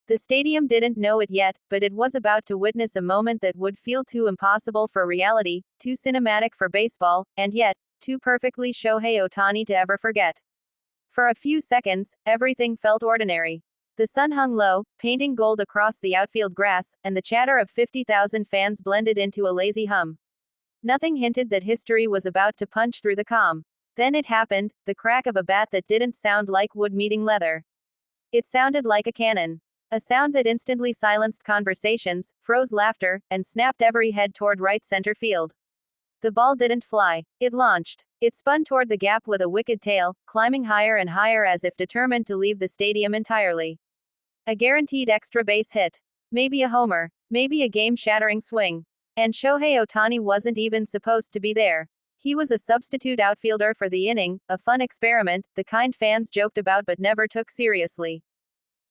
The stadium didn't know it yet, but it was about to witness a moment that would feel too impossible for reality, too cinematic for baseball, and yet, too perfectly Shohei Ohtani to ever forget. For a few seconds, everything felt ordinary. The sun hung low, painting gold across the outfield grass, and the chatter of 50,000 fans blended into a lazy hum. Nothing hinted that history was about to punch through the calm. Then it happened, the crack of a bat that didn't sound like wood meeting leather. It sounded like a cannon. A sound that instantly silenced conversations, froze laughter, and snapped every head toward right center field. The ball didn't fly. It launched. It spun toward the gap with a wicked tail, climbing higher and higher as if determined to leave the stadium entirely. A guaranteed extra base hit. Maybe a homer. Maybe a game-shattering swing. And Shohei Ohtani wasn't even supposed to be there. He was a substitute outfielder for the inning, a fun experiment, the kind fans joked about but never took seriously.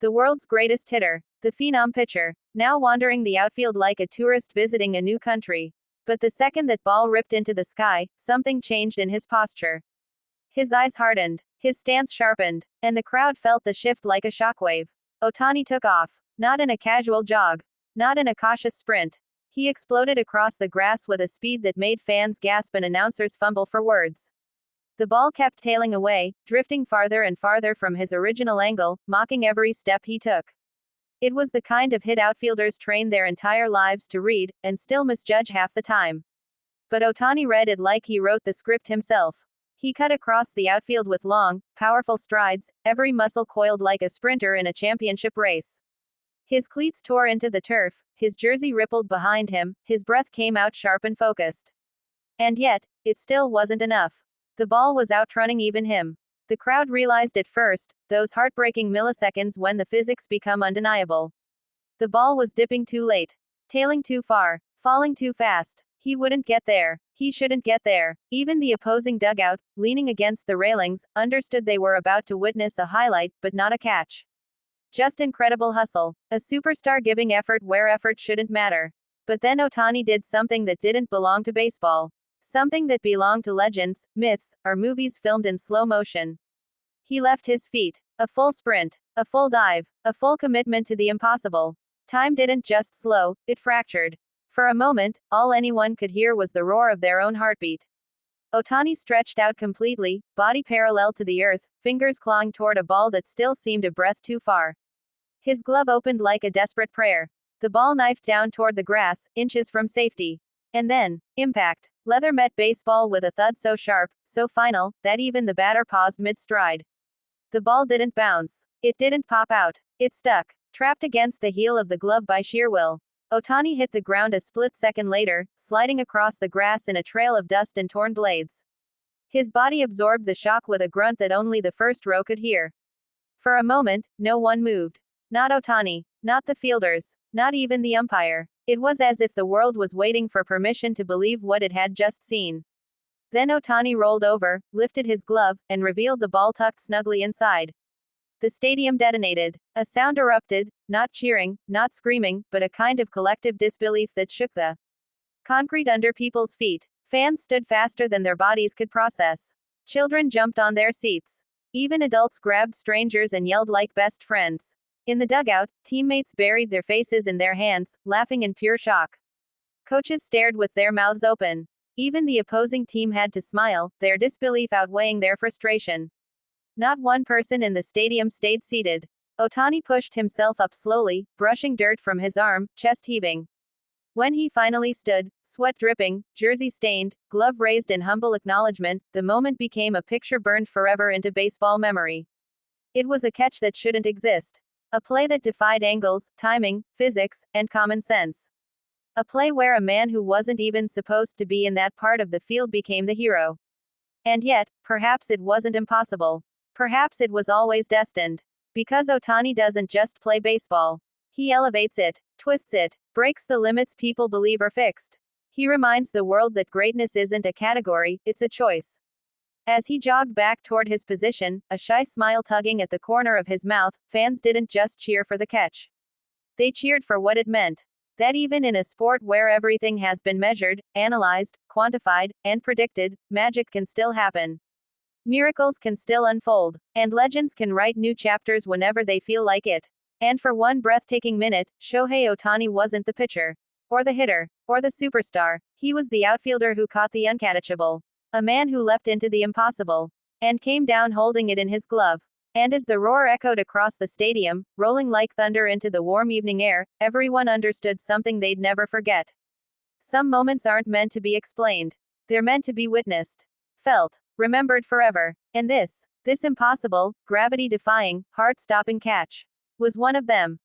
The world's greatest hitter, the phenom pitcher, now wandering the outfield like a tourist visiting a new country. But the second that ball ripped into the sky, something changed in his posture. His eyes hardened, his stance sharpened, and the crowd felt the shift like a shockwave. Ohtani took off, not in a casual jog, not in a cautious sprint. He exploded across the grass with a speed that made fans gasp and announcers fumble for words. The ball kept tailing away, drifting farther and farther from his original angle, mocking every step he took. It was the kind of hit outfielders train their entire lives to read, and still misjudge half the time. But Ohtani read it like he wrote the script himself. He cut across the outfield with long, powerful strides, every muscle coiled like a sprinter in a championship race. His cleats tore into the turf, his jersey rippled behind him, his breath came out sharp and focused. And yet, it still wasn't enough. The ball was outrunning even him. The crowd realized it first, those heartbreaking milliseconds when the physics become undeniable. The ball was dipping too late, tailing too far, falling too fast. He wouldn't get there. He shouldn't get there. Even the opposing dugout, leaning against the railings, understood they were about to witness a highlight, but not a catch. Just incredible hustle. A superstar giving effort where effort shouldn't matter. But then Ohtani did something that didn't belong to baseball. Something that belonged to legends, myths, or movies filmed in slow motion. He left his feet. A full sprint. A full dive. A full commitment to the impossible. Time didn't just slow, it fractured. For a moment, all anyone could hear was the roar of their own heartbeat. Ohtani stretched out completely, body parallel to the earth, fingers clawing toward a ball that still seemed a breath too far. His glove opened like a desperate prayer. The ball knifed down toward the grass, inches from safety. And then, impact. Leather met baseball with a thud so sharp, so final, that even the batter paused mid-stride. The ball didn't bounce. It didn't pop out. It stuck, trapped against the heel of the glove by sheer will. Ohtani hit the ground a split second later, sliding across the grass in a trail of dust and torn blades. His body absorbed the shock with a grunt that only the first row could hear. For a moment, no one moved. Not Ohtani, not the fielders, not even the umpire. It was as if the world was waiting for permission to believe what it had just seen. Then Ohtani rolled over, lifted his glove, and revealed the ball tucked snugly inside. The stadium detonated. A sound erupted, not cheering, not screaming, but a kind of collective disbelief that shook the concrete under people's feet. Fans stood faster than their bodies could process. Children jumped on their seats. Even adults grabbed strangers and yelled like best friends. In the dugout, teammates buried their faces in their hands, laughing in pure shock. Coaches stared with their mouths open. Even the opposing team had to smile, their disbelief outweighing their frustration. Not one person in the stadium stayed seated. Ohtani pushed himself up slowly, brushing dirt from his arm, chest heaving. When he finally stood, sweat dripping, jersey stained, glove raised in humble acknowledgement, the moment became a picture burned forever into baseball memory. It was a catch that shouldn't exist. A play that defied angles, timing, physics, and common sense. A play where a man who wasn't even supposed to be in that part of the field became the hero. And yet, perhaps it wasn't impossible. Perhaps it was always destined. Because Ohtani doesn't just play baseball. He elevates it, twists it, breaks the limits people believe are fixed. He reminds the world that greatness isn't a category, it's a choice. As he jogged back toward his position, a shy smile tugging at the corner of his mouth, fans didn't just cheer for the catch. They cheered for what it meant. That even in a sport where everything has been measured, analyzed, quantified, and predicted, magic can still happen. Miracles can still unfold. And legends can write new chapters whenever they feel like it. And for one breathtaking minute, Shohei Ohtani wasn't the pitcher, or the hitter, or the superstar. He was the outfielder who caught the uncatchable. A man who leapt into the impossible. And came down holding it in his glove. And as the roar echoed across the stadium, rolling like thunder into the warm evening air, everyone understood something they'd never forget. Some moments aren't meant to be explained. They're meant to be witnessed, felt, remembered forever. And this impossible, gravity-defying, heart-stopping catch was one of them.